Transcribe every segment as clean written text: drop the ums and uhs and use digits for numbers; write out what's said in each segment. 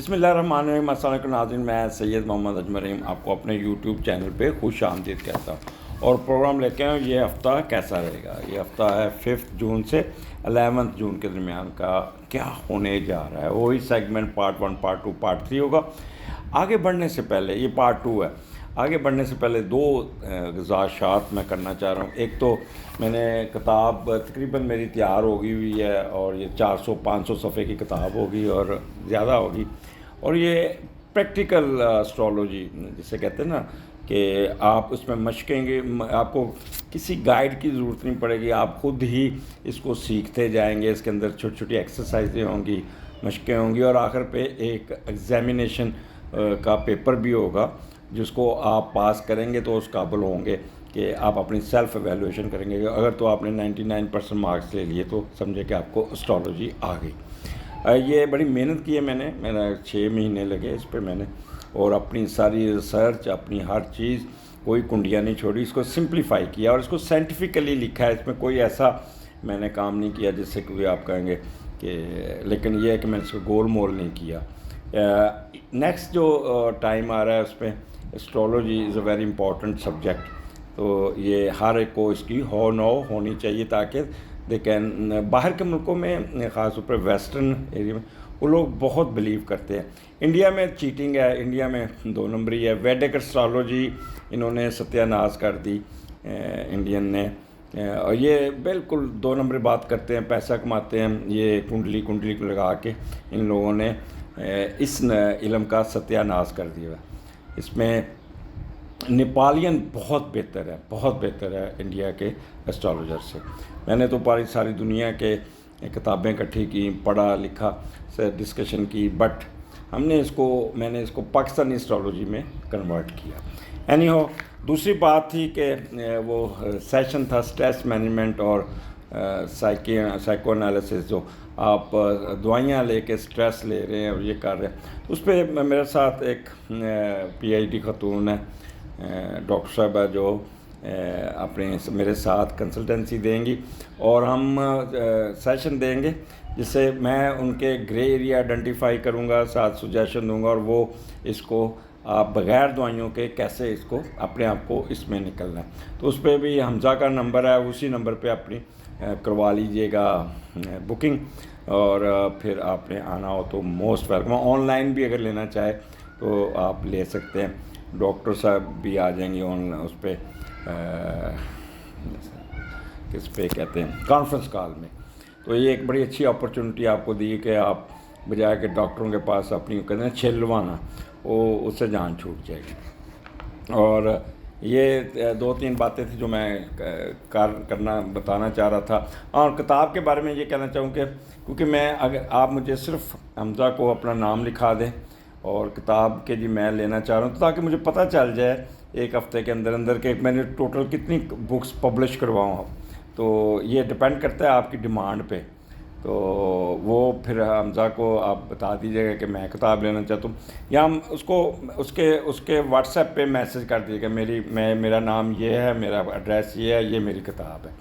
بسم اللہ الرحمن الرحیم۔ السلام علیکم ناظرین، میں سید محمد اجمل رحیم آپ کو اپنے یوٹیوب چینل پہ خوش آمدید کہتا ہوں اور پروگرام لے کے آؤں یہ ہفتہ کیسا رہے گا۔ یہ ہفتہ ہے 5 جون سے 11 جون کے درمیان کا کیا ہونے جا رہا ہے، وہی سیگمنٹ پارٹ 1 پارٹ 2 پارٹ 3 ہوگا۔ آگے بڑھنے سے پہلے یہ پارٹ 2 ہے، آگے بڑھنے سے پہلے 2 گزارشات میں کرنا چاہ رہا ہوں۔ ایک تو میں نے کتاب تقریباً میری تیار ہوگی ہوئی ہے اور یہ 400-500 صفحے کی کتاب ہوگی اور زیادہ ہوگی، اور یہ پریکٹیکل اسٹرالوجی جسے کہتے ہیں نا کہ آپ اس میں مشقیں گے، آپ کو کسی گائیڈ کی ضرورت نہیں پڑے گی، آپ خود ہی اس کو سیکھتے جائیں گے۔ اس کے اندر چھوٹی چھوٹی ایکسرسائزیں ہوں گی، مشقیں ہوں گی، اور آخر پہ ایک ایگزامینیشن کا پیپر بھی ہوگا جس کو آپ پاس کریں گے تو اس قابل ہوں گے کہ آپ اپنی سیلف ایویلویشن کریں گے۔ اگر تو آپ نے 99% مارکس لے لیے تو سمجھے کہ آپ کو اسٹرالوجی آ گئی۔ یہ بڑی محنت کی ہے میں نے، میرا 6 مہینے لگے اس پہ میں نے، اور اپنی ساری ریسرچ، اپنی ہر چیز، کوئی کنڈیاں نہیں چھوڑی، اس کو سمپلیفائی کیا اور اس کو سائنٹیفکلی لکھا ہے۔ اس میں کوئی ایسا میں نے کام نہیں کیا جس سے کوئی آپ کہیں گے کہ، لیکن یہ ہے کہ میں نے اس کو گول مول نہیں کیا۔ نیکسٹ جو ٹائم آ رہا ہے اس پہ astrology is a very important subject, تو یہ ہر ایک کو اس کی ہونی چاہیے تاکہ لیکن باہر کے ملکوں میں خاص طور پر ویسٹرن ایریا میں وہ لوگ بہت بلیو کرتے ہیں۔ انڈیا میں چیٹنگ ہے، انڈیا میں 2 نمبری ہے۔ ویدک اسٹرالوجی انہوں نے ستیہ ناش کر دی انڈین نے، اور یہ بالکل 2 نمبری بات کرتے ہیں، پیسہ کماتے ہیں۔ یہ کنڈلی لگا کے ان لوگوں نے اس علم کا ستیہ ناش کر دیا۔ اس میں نیپالین بہت بہتر ہے انڈیا کے اسٹرالوجر سے۔ میں نے تو ساری دنیا کے کتابیں اکٹھی کی، پڑھا لکھا سے ڈسکشن کی، بٹ میں نے اس کو پاکستانی اسٹرالوجی میں کنورٹ کیا۔ اینی ہو، دوسری بات تھی کہ وہ سیشن تھا اسٹریس مینجمنٹ اور سائیکو انالیسس، جو آپ دوائیاں لے کے اسٹریس لے رہے ہیں اور یہ کر رہے ہیں، اس پہ میرے ساتھ ایک PhD خاتون ہے، ڈاکٹر صاحبہ، جو میرے ساتھ کنسلٹنسی دیں گی اور ہم سیشن دیں گے جس سے میں ان کے گرے ایریا آئیڈینٹیفائی کروں گا، ساتھ سجیشن دوں گا، اور وہ اس کو آپ بغیر دوائیوں کے کیسے اس کو اپنے آپ کو اس میں نکلنا ہے۔ تو اس پہ بھی حمزہ کا نمبر ہے، اسی نمبر پہ اپنی کروا لیجئے گا بکنگ، اور پھر آپ نے آنا ہو تو موسٹ ویلکم۔ آن لائن بھی اگر لینا چاہے تو آپ لے سکتے ہیں، ڈاکٹر صاحب بھی آ جائیں گے اس پہ کس پہ کہتے ہیں کانفرنس کال میں۔ تو یہ ایک بڑی اچھی اپرچونٹی آپ کو دی کہ آپ بجائے کہ ڈاکٹروں کے پاس اپنی کہتے ہیں چھلوانا، وہ اس سے جان چھوٹ جائے گی۔ اور یہ 2-3 باتیں تھیں جو میں بتانا چاہ رہا تھا۔ اور کتاب کے بارے میں یہ کہنا چاہوں کہ کیونکہ اگر آپ مجھے صرف حمزہ کو اپنا نام لکھا دیں اور کتاب کے میں لینا چاہ رہا ہوں، تو تاکہ مجھے پتہ چل جائے ایک ہفتے کے اندر کہ میں نے ٹوٹل کتنی بکس پبلش کرواؤں، تو یہ ڈپینڈ کرتا ہے آپ کی ڈیمانڈ پہ۔ تو وہ پھر حمزہ کو آپ بتا دیجیے گا کہ میں کتاب لینا چاہتا ہوں، یا ہم اس کے واٹس ایپ پہ میسج کر دیجیے گا میرا نام یہ ہے، میرا ایڈریس یہ ہے، یہ میری کتاب ہے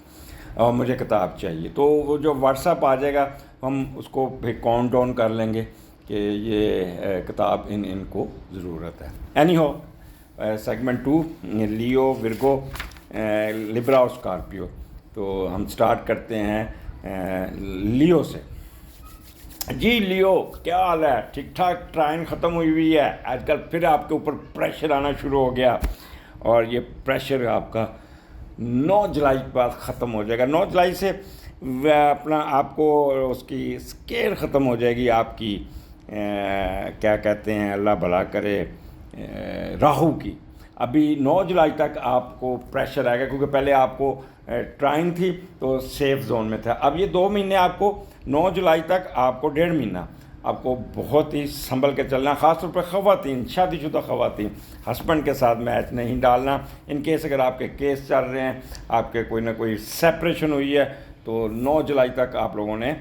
اور مجھے کتاب چاہیے، تو وہ جو واٹس ایپ آ جائے گا ہم اس کو پھر کاؤنٹ ڈاؤن کر لیں گے کہ یہ کتاب ان کو ضرورت ہے۔ اینی ہو، سیگمنٹ 2 لیو، ورگو، لبرا اور اسکارپیو۔ تو ہم سٹارٹ کرتے ہیں لیو سے۔ جی لیو، کیا حال ہے؟ ٹھیک ٹھاک؟ ٹرائن ختم ہوئی ہے آج کل، پھر آپ کے اوپر پریشر آنا شروع ہو گیا، اور یہ پریشر آپ کا 9 جولائی کے بعد ختم ہو جائے گا۔ 9 جولائی سے آپ کو اس کی اسکیئر ختم ہو جائے گی، آپ کی کیا کہتے ہیں، اللہ بھلا کرے، راہو کی۔ ابھی 9 جولائی تک آپ کو پریشر آئے گا، کیونکہ پہلے آپ کو ٹرائنگ تھی تو سیف زون میں تھا۔ اب یہ 2 مہینے آپ کو 9 جولائی تک آپ کو 1.5 مہینہ آپ کو بہت ہی سنبھل کے چلنا، خاص طور پہ خواتین، شادی شدہ خواتین، ہسبینڈ کے ساتھ میچ نہیں ڈالنا۔ ان کیس اگر آپ کے کیس چل رہے ہیں، آپ کے کوئی نہ کوئی سیپریشن ہوئی ہے، تو 9 جولائی تک آپ لوگوں نے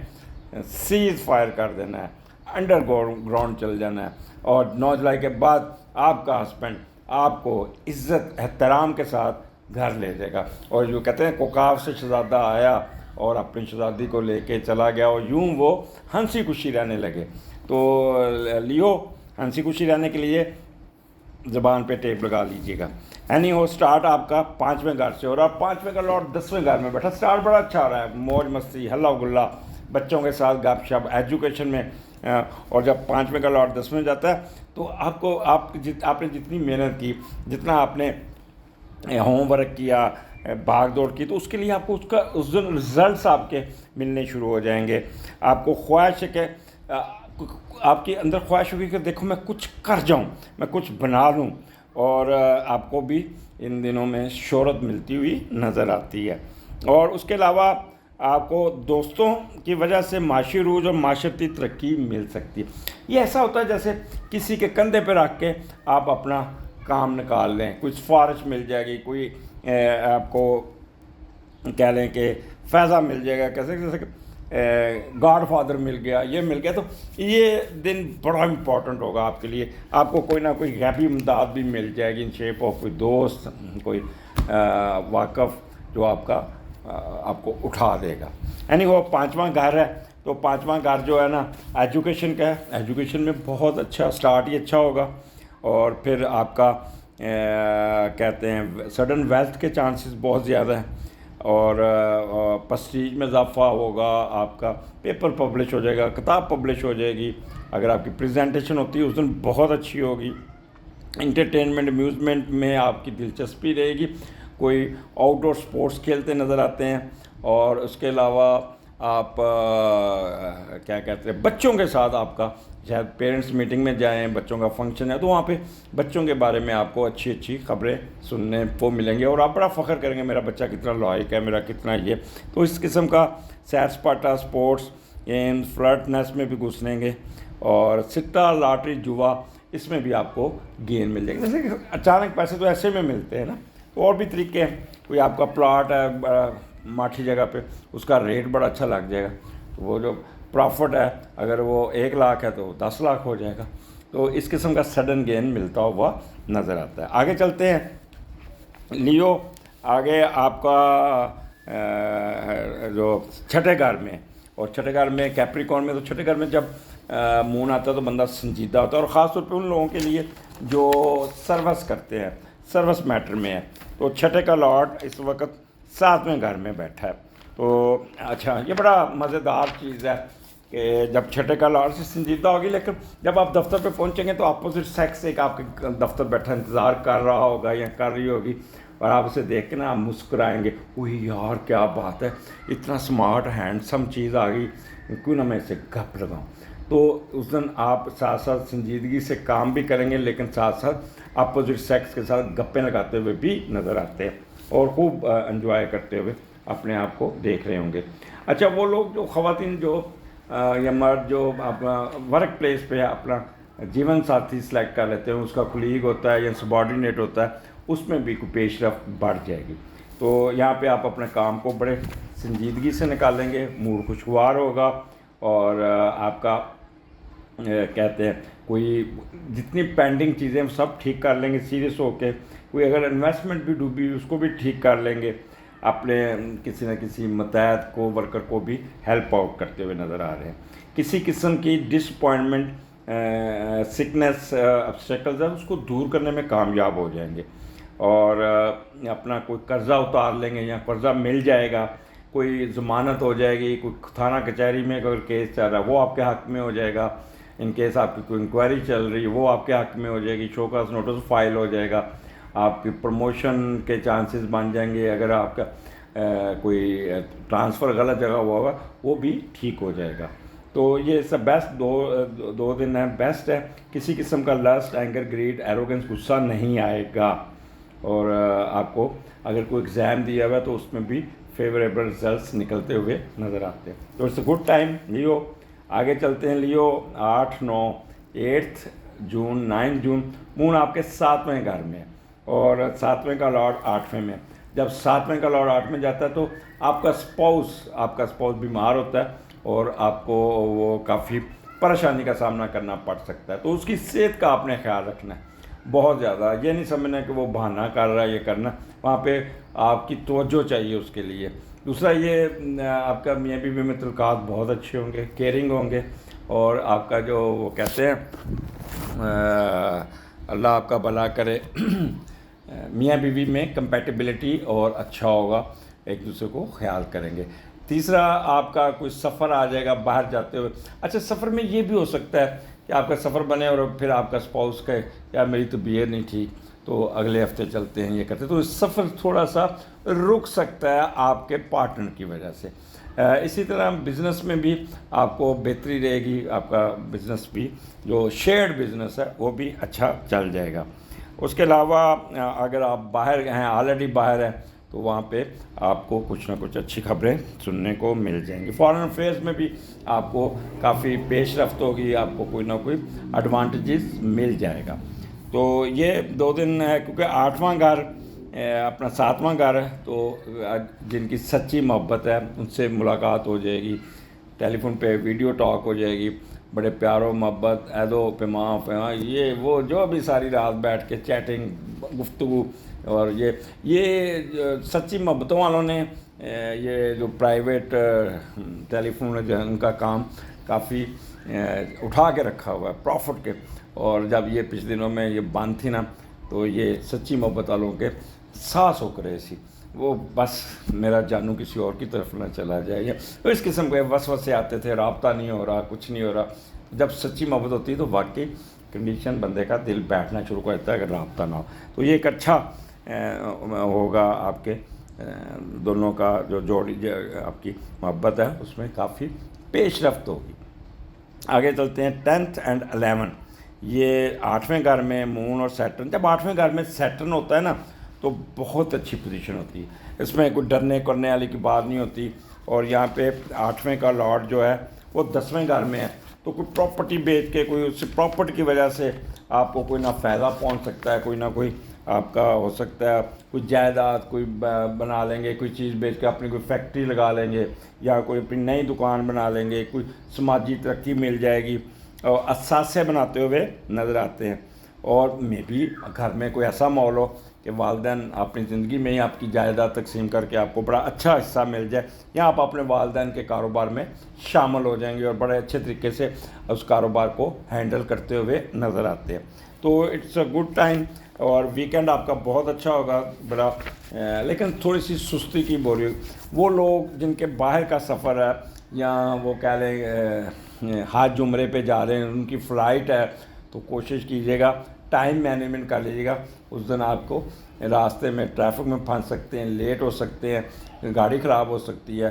سیز فائر کر دینا ہے، انڈر گراؤنڈ چل جانا ہے، اور 9 جولائی کے بعد آپ کا ہسبینڈ آپ کو عزت احترام کے ساتھ گھر لے جائے گا، اور جو کہتے ہیں کوکاو سے شہزادہ آیا اور اپنی شہزادی کو لے کے چلا گیا، اور یوں وہ ہنسی خوشی رہنے لگے۔ تو لیو ہنسی خوشی رہنے کے لیے زبان پہ ٹیپ لگا لیجیے گا. اینی ہو اسٹارٹ آپ کا 5ویں گھر سے، اور آپ 5ویں کا لوٹ 10ویں گھر میں بیٹھا. اسٹارٹ بڑا اچھا ہو رہا ہے، موج مستی ہلا گلا بچوں کے ساتھ گپ شپ ایجوکیشن میں. اور جب 5ویں کا لوٹ 10ویں جاتا ہے تو آپ نے جتنی محنت کی، جتنا آپ نے ہوم ورک کیا، بھاگ دوڑ کی، تو اس کے لیے آپ کو اس دن رزلٹس آپ کے ملنے شروع ہو جائیں گے. آپ کو خواہش ہے کہ آپ کے اندر خواہش ہوگی کہ دیکھو میں کچھ کر جاؤں، میں کچھ بنا لوں، اور آپ کو بھی ان دنوں میں شہرت ملتی ہوئی نظر آتی ہے. اور اس کے علاوہ آپ کو دوستوں کی وجہ سے معاشی عروج اور معاشرتی ترقی مل سکتی ہے. یہ ایسا ہوتا ہے جیسے کسی کے کندھے پہ رکھ کے آپ اپنا کام نکال لیں، کوئی سفارش مل جائے گی، کوئی آپ کو کہہ لیں کہ فیضہ مل جائے گا، کیسے گاڈ فادر مل گیا، یہ مل گیا. تو یہ دن بڑا امپورٹنٹ ہوگا آپ کے لیے. آپ کو کوئی نہ کوئی غیبی امداد بھی مل جائے گی ان شیپ آف کوئی دوست، کوئی واقف جو آپ کو اٹھا دے گا. یعنی وہ 5واں گھر ہے، تو 5واں گھر جو ہے نا ایجوکیشن کا ہے. ایجوکیشن میں بہت اچھا اسٹارٹ ہی اچھا ہوگا، اور پھر آپ کا کہتے ہیں سڈن ویلتھ کے چانسز بہت زیادہ ہیں، اور پسٹیج میں اضافہ ہوگا. آپ کا پیپر پبلش ہو جائے گا، کتاب پبلش ہو جائے گی. اگر آپ کی پریزنٹیشن ہوتی ہے اس دن بہت اچھی ہوگی. انٹرٹینمنٹ امیوزمنٹ میں آپ کی دلچسپی رہے گی. کوئی آؤٹ ڈور سپورٹس کھیلتے نظر آتے ہیں. اور اس کے علاوہ آپ کیا کہتے ہیں بچوں کے ساتھ آپ کا شاید پیرنٹس میٹنگ میں جائیں، بچوں کا فنکشن ہے، تو وہاں پہ بچوں کے بارے میں آپ کو اچھی اچھی خبریں سننے کو ملیں گے، اور آپ بڑا فخر کریں گے میرا بچہ کتنا لائق ہے، میرا کتنا یہ. تو اس قسم کا سیر سپاٹا، اسپورٹس، گیمز، فلرٹنس میں بھی گھسیں گے. اور سکہ، لاٹری، جوا، اس میں بھی آپ کو گین مل جائے گا. جیسے کہ اچانک پیسے تو ایسے میں ملتے ہیں نا، اور بھی طریقے ہیں. کوئی آپ کا پلاٹ ہے ماٹھی جگہ پہ، اس کا ریٹ بڑا اچھا لگ جائے گا، تو وہ جو پرافٹ ہے اگر وہ 1 لاکھ ہے تو 10 لاکھ ہو جائے گا. تو اس قسم کا سڈن گین ملتا ہوا نظر آتا ہے. آگے چلتے ہیں لیو. آگے آپ کا جو چھٹے گھر میں، اور چھٹے گھر میں کیپریکارن میں، تو چھٹے گھر میں جب مون آتا ہے تو بندہ سنجیدہ ہوتا ہے، اور خاص طور پہ ان لوگوں کے لیے جو سروس کرتے ہیں، سروس میٹر میں ہے. تو چھٹے کا لاٹ اس وقت 7ویں گھر میں بیٹھا ہے. تو اچھا یہ بڑا مزیدار چیز ہے کہ جب چھٹے کا لاٹ سے سنجیدہ ہوگی، لیکن جب آپ دفتر پہ پہنچیں گے تو اپوزٹ سیکس ایک آپ کے دفتر بیٹھا انتظار کر رہا ہوگا یا کر رہی ہوگی، اور آپ اسے دیکھ کے نا آپ مسکرائیں گے، اوہ یار کیا بات ہے، اتنا سمارٹ ہینڈسم چیز آ گئی، کیوں نہ میں اسے گپ لگاؤں. تو اس دن آپ ساتھ ساتھ سنجیدگی سے کام بھی کریں گے، لیکن ساتھ ساتھ اپوزٹ سیکس کے ساتھ گپیں لگاتے ہوئے بھی نظر آتے ہیں، اور خوب انجوائے کرتے ہوئے اپنے آپ کو دیکھ رہے ہوں گے. اچھا وہ لوگ جو خواتین جو یا مرد جو اپنا ورک پلیس پہ اپنا جیون ساتھی سلیکٹ کر لیتے ہیں، اس کا کولیگ ہوتا ہے یا سبارڈینیٹ ہوتا ہے، اس میں بھی کوئی پیش رفت بڑھ جائے گی. تو یہاں پہ آپ اپنے کام کو بڑے سنجیدگی سے نکالیں گے، موڈ خوشگوار ہوگا، اور آپ کا کہتے ہیں کوئی جتنی پینڈنگ چیزیں سب ٹھیک کر لیں گے سیریس ہو کے. کوئی اگر انویسٹمنٹ بھی ڈوبی اس کو بھی ٹھیک کر لیں گے، اپنے کسی نہ کسی متحد کو ورکر کو بھی ہیلپ آؤٹ کرتے ہوئے نظر آ رہے ہیں. کسی قسم کی ڈس اپوائنٹمنٹ، سکنس، obstacles ہے، اس کو دور کرنے میں کامیاب ہو جائیں گے، اور اپنا کوئی قرضہ اتار لیں گے یا قرضہ مل جائے گا، کوئی ضمانت ہو جائے گی، کوئی تھانہ کچہری میں اگر کیس چل رہا ہے وہ آپ کے حق میں ہو جائے گا. ان کیس آپ کی کوئی انکوائری چل رہی ہے وہ آپ کے حق میں ہو جائے گی، شوکاز نوٹس فائل ہو جائے گا. آپ کی پروموشن کے چانسز بن جائیں گے. اگر آپ کا کوئی ٹرانسفر غلط جگہ ہوا ہوگا وہ بھی ٹھیک ہو جائے گا. تو یہ سب بیسٹ دو دن ہے، بیسٹ ہے. کسی قسم کا لسٹ، اینگر، گریڈ، ایروگنس، غصہ نہیں آئے گا. اور آپ کو اگر کوئی ایگزام دیا ہوا ہے تو اس میں بھی فیوریبل رزلٹس نکلتے ہوئے نظر آتے ہیں. تو اٹس اے گڈ ٹائم لیو. آگے چلتے ہیں لیو. 8، 9، 8 جون، 9 جون مون آپ کے 7ویں گھر میں، اور 7ویں کا لارڈ 8ویں میں. جب 7ویں کا لارڈ 8 میں جاتا ہے تو آپ کا اسپاؤس بیمار ہوتا ہے، اور آپ کو وہ کافی پریشانی کا سامنا کرنا پڑ سکتا ہے. تو اس کی صحت کا آپ نے خیال رکھنا ہے بہت زیادہ. یہ نہیں سمجھنا کہ وہ بہانہ کر رہا ہے یہ کرنا، وہاں پہ آپ کی توجہ چاہیے اس کے لیے. دوسرا یہ آپ کا میاں بیوی میں تعلقات بہت اچھے ہوں گے، کیئرنگ ہوں گے، اور آپ کا جو وہ کہتے ہیں اللہ آپ کا بھلا کرے میاں بیوی میں کمپیٹیبلٹی اور اچھا ہوگا، ایک دوسرے کو خیال کریں گے۔ تیسرا آپ کا کوئی سفر آ جائے گا باہر جاتے ہوئے۔ اچھا سفر میں یہ بھی ہو سکتا ہے کہ آپ کا سفر بنے اور پھر آپ کا اسپاؤس کہے یار میری طبیعت نہیں ٹھیک تو اگلے ہفتے چلتے ہیں، یہ کرتے ہیں، تو سفر تھوڑا سا رک سکتا ہے آپ کے پارٹنر کی وجہ سے۔ اسی طرح بزنس میں بھی آپ کو بہتری رہے گی، آپ کا بزنس بھی جو شیئرڈ بزنس ہے وہ بھی اچھا چل جائے گا۔ اس کے علاوہ اگر آپ باہر ہیں، آلریڈی باہر ہیں، تو وہاں پہ آپ کو کچھ نہ کچھ اچھی خبریں سننے کو مل جائیں گی۔ فارن افیئرز میں بھی آپ کو کافی پیش رفت ہوگی، آپ کو کوئی نہ کوئی ایڈوانٹیجز مل جائے گا۔ تو یہ 2 دن ہے، کیونکہ 8واں گھر اپنا 7واں گھر ہے، تو جن کی سچی محبت ہے ان سے ملاقات ہو جائے گی، ٹیلی فون پہ ویڈیو ٹاک ہو جائے گی، بڑے پیار و محبت، عیدو پیماں یہ وہ جو بھی ساری رات بیٹھ کے چیٹنگ گفتگو، اور یہ سچی محبتوں والوں نے یہ جو پرائیویٹ ٹیلی فون ہے جو ہے ان کا کام کافی اٹھا کے رکھا ہوا ہے پروفٹ کے، اور جب یہ پچھلے دنوں میں یہ بند تھی نا تو یہ سچی محبت والوں کے سانس ہو کرے سی وہ بس میرا جانو کسی اور کی طرف نہ چلا جائے، تو اس قسم کے وسوسے آتے تھے، رابطہ نہیں ہو رہا، کچھ نہیں ہو رہا۔ جب سچی محبت ہوتی ہے تو واقعی کنڈیشن بندے کا دل بیٹھنا شروع کر دیتا ہے اگر رابطہ نہ ہو، تو یہ ایک اچھا ہوگا آپ کے دونوں کا جو جوڑی آپ کی محبت ہے اس میں کافی پیش رفت ہوگی۔ آگے چلتے ہیں 10th and 11، یہ 8ویں گھر میں مون اور سیٹرن۔ جب 8ویں گھر میں سیٹرن ہوتا ہے نا تو بہت اچھی پوزیشن ہوتی ہے، اس میں کوئی ڈرنے کرنے والی کی بات نہیں ہوتی، اور یہاں پہ 8ویں کا لارڈ جو ہے وہ 10ویں گھر میں ہے، تو کوئی پراپرٹی بیچ کے کوئی اس پراپرٹی کی وجہ سے آپ کو کوئی نہ فائدہ پہنچ سکتا ہے، کوئی نہ کوئی آپ کا ہو سکتا ہے کوئی جائیداد کوئی بنا لیں گے، کوئی چیز بیچ کے اپنی کوئی فیکٹری لگا لیں گے، یا کوئی اپنی نئی دکان بنا لیں گے، کوئی سماجی ترقی مل جائے گی، اور اثاثے بناتے ہوئے نظر آتے ہیں۔ اور میں بھی گھر میں کوئی ایسا ماحول ہو کہ والدین اپنی زندگی میں ہی آپ کی جائیداد تقسیم کر کے آپ کو بڑا اچھا حصہ مل جائے، یا آپ اپنے والدین کے کاروبار میں شامل ہو جائیں گے اور بڑے اچھے طریقے سے اس کاروبار کو ہینڈل کرتے ہوئے نظر آتے ہیں، تو اٹس اے گڈ ٹائم۔ اور ویکینڈ آپ کا بہت اچھا ہوگا بڑا، لیکن تھوڑی سی سستی کی بوری وہ لوگ جن کے باہر کا سفر ہے، یا وہ کہہ لیں حج عمرے پہ جا رہے ہیں، ان کی فلائٹ ہے، تو کوشش کیجیے گا ٹائم مینجمنٹ کر لیجیے گا۔ اس دن آپ کو راستے میں ٹریفک میں پھنس سکتے ہیں، لیٹ ہو سکتے ہیں، گاڑی خراب ہو سکتی ہے،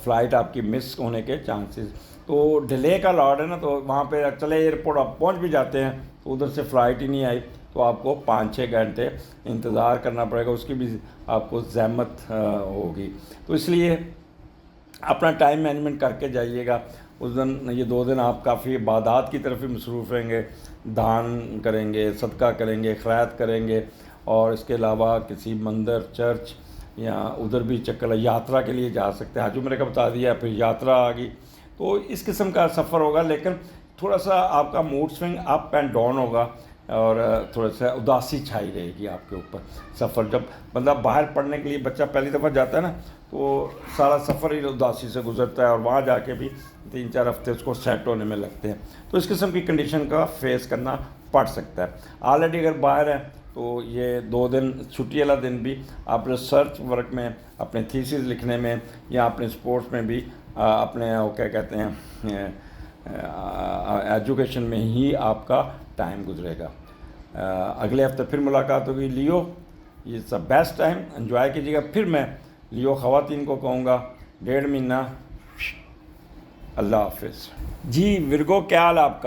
فلائٹ آپ کی مس ہونے کے چانسز، تو ڈیلے کا لاڈ ہے نا، تو وہاں پہ چلے ایئرپورٹ آپ پہنچ بھی جاتے ہیں تو ادھر سے فلائٹ ہی نہیں آئی تو آپ کو 5-6 گھنٹے انتظار کرنا پڑے گا، اس کی بھی آپ کو زحمت ہوگی، تو اس لیے اپنا ٹائم مینجمنٹ کر کے جائیے گا۔ اس دن یہ 2 دن آپ کافی عبادات کی طرف بھی مصروف رہیں گے، دان کریں گے، صدقہ کریں گے، خیرات کریں گے، اور اس کے علاوہ کسی مندر چرچ یا ادھر بھی چکر یاترا کے لیے جا سکتے ہیں۔ حج عمرے کا بتا دیا، پھر یاترا آ گئی، تو اس قسم کا سفر ہوگا، لیکن تھوڑا سا آپ کا mood swing up and down ہوگا، اور تھوڑا سا اداسی چھائی رہے گی آپ کے اوپر۔ سفر جب بندہ باہر پڑھنے کے لیے بچہ پہلی دفعہ جاتا ہے نا تو سارا سفر ہی اداسی سے گزرتا ہے، اور وہاں جا کے بھی 3-4 ہفتے اس کو سیٹ ہونے میں لگتے ہیں، تو اس قسم کی کنڈیشن کا فیس کرنا پڑ سکتا ہے۔ آلریڈی اگر باہر ہے تو یہ 2 دن چھٹی والا دن بھی آپ ریسرچ ورک میں، اپنے تھیسز لکھنے میں، یا اپنے سپورٹس میں بھی اپنے وہ کیا کہتے ہیں ایجوکیشن میں ہی آپ کا ٹائم گزرے گا۔ اگلے ہفتے پھر ملاقات ہوگی۔ Live it's a best time, enjoy کیجیے گا۔ پھر میں لیو خواتین کو کہوں گا 1.5 مہینہ اللہ حافظ۔ جی ورگو، کیا حال آپ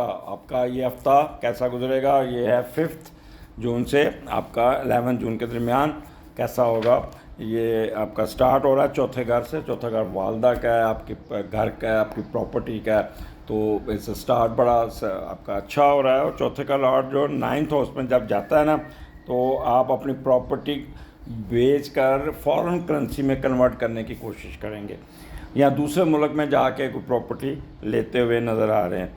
کا یہ ہفتہ کیسا گزرے گا؟ یہ ہے 5 جون سے آپ کا 11 جون کے درمیان کیسا ہوگا؟ یہ آپ کا سٹارٹ ہو رہا ہے 4تھے گھر سے۔ 4تھا گھر والدہ کا ہے، آپ کے گھر کا ہے، آپ کی پراپرٹی کا ہے، تو اس سٹارٹ بڑا آپ کا اچھا ہو رہا ہے۔ اور 4تھے کا لارڈ جو 9th ہاؤس میں جب جاتا ہے نا تو آپ اپنی پراپرٹی بیچ کر فارن کرنسی میں کنورٹ کرنے کی کوشش کریں گے، یا دوسرے ملک میں جا کے کوئی پراپرٹی لیتے ہوئے نظر آ رہے ہیں۔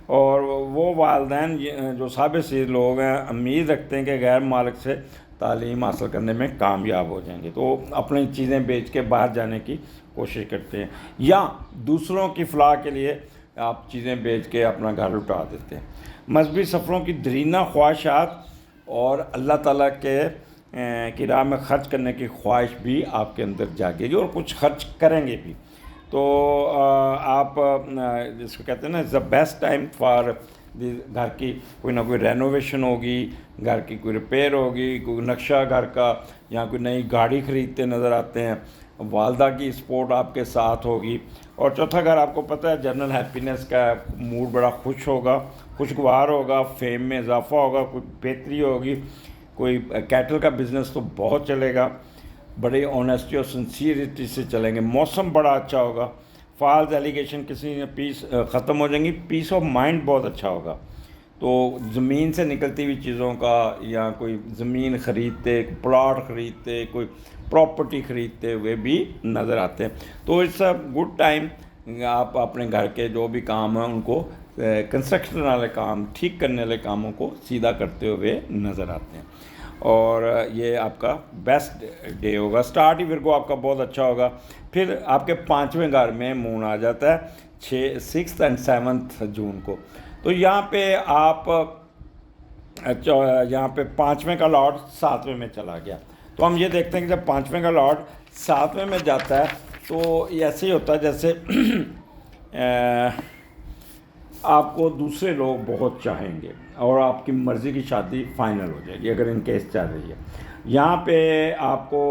اور وہ والدین جو ثابت لوگ ہیں امید رکھتے ہیں کہ غیر مالک سے تعلیم حاصل کرنے میں کامیاب ہو جائیں گے، تو اپنی چیزیں بیچ کے باہر جانے کی کوشش کرتے ہیں، یا دوسروں کی فلاح کے لیے آپ چیزیں بیچ کے اپنا گھر لٹا دیتے ہیں۔ مذہبی سفروں کی درینہ خواہشات اور اللہ تعالیٰ کے کی راہ میں خرچ کرنے کی خواہش بھی آپ کے اندر جاگے گی اور کچھ خرچ کریں گے بھی۔ تو آپ جس کو کہتے ہیں نا دا بیسٹ ٹائم فار گھر کی کوئی نہ کوئی رینوویشن ہوگی، گھر کی کوئی ریپیئر ہوگی، کوئی نقشہ گھر کا، یا کوئی نئی گاڑی خریدتے نظر آتے ہیں، والدہ کی سپورٹ آپ کے ساتھ ہوگی۔ اور چوتھا گھر آپ کو پتہ ہے جنرل ہیپینس کا موڈ بڑا خوش ہوگا، خوشگوار ہوگا، فیم میں اضافہ ہوگا، کوئی بہتری ہوگی، کوئی کیٹل کا بزنس تو بہت چلے گا، بڑی آنیسٹی اور سنسیئرٹی سے چلیں گے، موسم بڑا اچھا ہوگا، فالز ایلیگیشن کسی نے پیس ختم ہو جائیں گی، پیس آف مائنڈ بہت اچھا ہوگا۔ تو زمین سے نکلتی ہوئی چیزوں کا، یا کوئی زمین خریدتے، پلاٹ خریدتے، کوئی پراپرٹی خریدتے ہوئے بھی نظر آتے ہیں۔ تو اٹس اے گڈ ٹائم، آپ اپنے گھر کے جو بھی کام ہیں ان کو کنسٹرکشن والے کام، ٹھیک کرنے والے کاموں کو سیدھا کرتے ہوئے نظر آتے ہیں۔ اور یہ آپ کا بیسٹ ڈے ہوگا۔ اسٹارٹ ہی ورگو آپ کا بہت اچھا ہوگا۔ پھر آپ کے 5ویں گھر میں مون آ جاتا ہے 6 اور 7 جون کو۔ تو یہاں پہ آپ یہاں پہ 5ویں کا لارڈ 7ویں میں چلا گیا۔ تو ہم یہ دیکھتے ہیں کہ جب 5ویں کا لارڈ 7ویں میں جاتا ہے تو یہ ایسے ہی ہوتا ہے جیسے آپ کو دوسرے لوگ بہت چاہیں گے اور آپ کی مرضی کی شادی فائنل ہو جائے گی اگر ان کیس چل رہی ہے۔ یہاں پہ آپ کو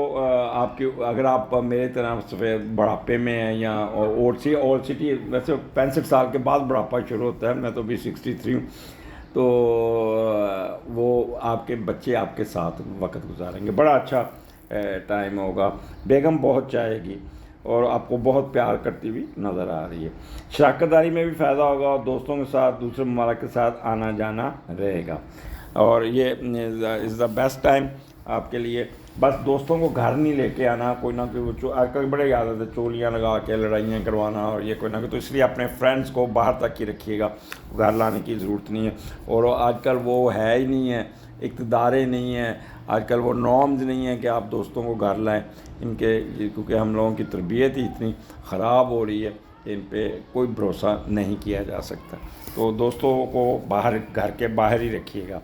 آپ کی اگر آپ میرے طرح بڑھاپے میں ہیں یا اولڈ سٹی، ویسے 65 سال کے بعد بڑھاپا شروع ہوتا ہے، میں تو ابھی 63 ہوں، تو وہ آپ کے بچے آپ کے ساتھ وقت گزاریں گے، بڑا اچھا ٹائم ہوگا۔ بیگم بہت چاہے گی اور آپ کو بہت پیار کرتی ہوئی نظر آ رہی ہے۔ شراکت داری میں بھی فائدہ ہوگا اور دوستوں کے ساتھ، دوسرے ممالک کے ساتھ آنا جانا رہے گا، اور یہ از دا بیسٹ ٹائم آپ کے لیے۔ بس دوستوں کو گھر نہیں لے کے آنا، کوئی نہ کوئی آج کل بڑے عادت ہے چولیاں لگا کے لڑائیاں کروانا اور یہ کوئی نہ کوئی، تو اس لیے اپنے فرینڈس کو باہر تک ہی رکھیے گا، گھر لانے کی ضرورت نہیں ہے۔ اور آج کل وہ ہے ہی نہیں ہے، اقتداریں نہیں ہیں، آج کل وہ نارمز نہیں ہیں کہ آپ دوستوں کو گھر لائیں ان کے، کیونکہ ہم لوگوں کی تربیت ہی اتنی خراب ہو رہی ہے کہ ان پہ کوئی بھروسہ نہیں کیا جا سکتا۔ تو دوستوں کو باہر، گھر کے باہر ہی رکھیے گا۔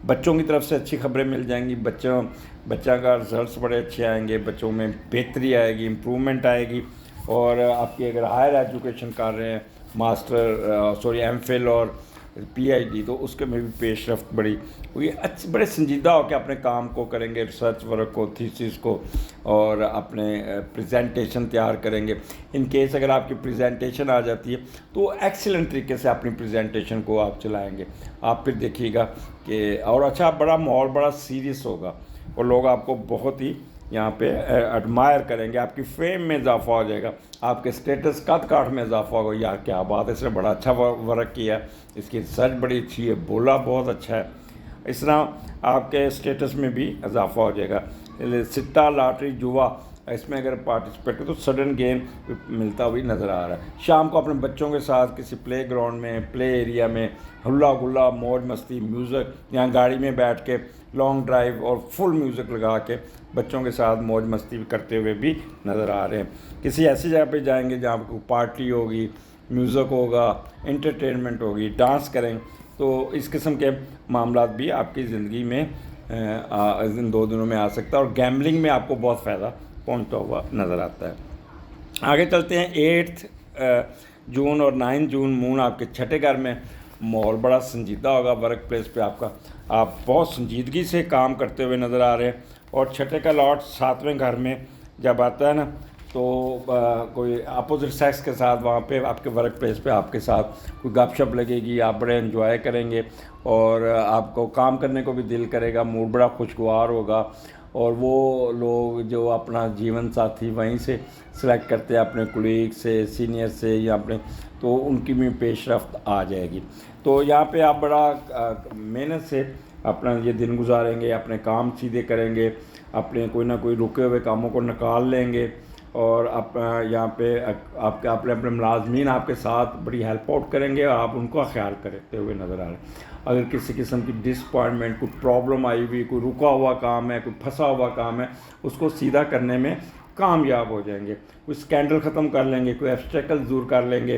بچوں کی طرف سے اچھی خبریں مل جائیں گی، بچہ کا رزلٹس بڑے اچھے آئیں گے، بچوں میں بہتری آئے گی، امپرومنٹ آئے گی۔ اور آپ کی اگر ہائر ایجوکیشن کر رہے ہیں، ایم فل اور پی ایچ ڈی، تو اس کے میں بھی پیش رفت بڑی ہوئی، بڑے سنجیدہ ہو کے اپنے کام کو کریں گے، ریسرچ ورک کو، تھیسس کو، اور اپنے پریزنٹیشن تیار کریں گے۔ ان کیس اگر آپ کی پریزنٹیشن آ جاتی ہے تو ایکسیلنٹ طریقے سے اپنی پریزنٹیشن کو آپ چلائیں گے، آپ پھر دیکھیے گا کہ اور اچھا بڑا ماحول بڑا سیریس ہوگا اور لوگ آپ کو بہت ہی یہاں پہ ایڈمائر کریں گے، آپ کی فیم میں اضافہ ہو جائے گا، آپ کے اسٹیٹس قد کاٹ میں اضافہ ہوگا، یار کیا بات ہے، اس نے بڑا اچھا ورک کیا ہے، اس کی ریسرچ بڑی اچھی ہے، بولا بہت اچھا ہے۔ اس طرح آپ کے اسٹیٹس میں بھی اضافہ ہو جائے گا۔ سٹا، لاٹری، جوا، اس میں اگر پارٹیسپیٹ کریں تو سڈن گیم ملتا ہوئی نظر آ رہا ہے۔ شام کو اپنے بچوں کے ساتھ کسی پلے گراؤنڈ میں، پلے ایریا میں ہلا گلا، موج مستی، میوزک، یہاں گاڑی میں بیٹھ کے لانگ ڈرائیو اور فل میوزک لگا کے بچوں کے ساتھ موج مستی کرتے ہوئے بھی نظر آ رہے ہیں۔ کسی ایسی جگہ پہ جائیں گے جہاں کوئی پارٹی ہوگی، میوزک ہوگا، انٹرٹینمنٹ ہوگی، ڈانس کریں، تو اس قسم کے معاملات بھی آپ کی زندگی میں ان 2 دنوں میں آ سکتا ہے، اور گیملنگ میں آپ کو بہت فائدہ پہنچتا ہوا نظر آتا ہے۔ آگے چلتے ہیں 8 جون اور 9 جون، مون آپ کے 6 گھر میں، ماحول بڑا سنجیدہ ہوگا ورک پلیس پہ آپ کا، آپ بہت سنجیدگی سے کام کرتے ہوئے نظر آ رہے ہیں۔ اور 6 کا لارڈ 7ویں گھر میں جب آتا ہے نا، تو کوئی اپوزٹ سیکس کے ساتھ وہاں پہ آپ کے ورک پلیس پہ آپ کے ساتھ کوئی گپ شپ لگے گی، آپ بڑے انجوائے کریں گے اور آپ کو کام کرنے کو بھی دل کرے گا، موڈ بڑا خوشگوار ہوگا۔ اور وہ لوگ جو اپنا جیون ساتھی وہیں سے سلیکٹ کرتے ہیں، اپنے کولیگ سے، سینئر سے، یا اپنے، تو ان کی بھی پیش رفت آ جائے گی۔ تو یہاں پہ آپ بڑا محنت سے اپنا یہ دن گزاریں گے، اپنے کام سیدھے کریں گے، اپنے کوئی نہ کوئی رکے ہوئے کاموں کو نکال لیں گے، اور یہاں پہ آپ کے اپنے ملازمین آپ کے ساتھ بڑی ہیلپ آؤٹ کریں گے، اور آپ ان کا خیال کرتے ہوئے نظر آ رہے ہیں۔ اگر کسی قسم کی ڈس اپوائنٹمنٹ، کوئی پرابلم آئی ہوئی، کوئی رکا ہوا کام ہے، کوئی پھنسا ہوا کام ہے، اس کو سیدھا کرنے میں کامیاب ہو جائیں گے، کوئی اسکینڈل ختم کر لیں گے، کوئی ایبسٹیکل دور کر لیں گے،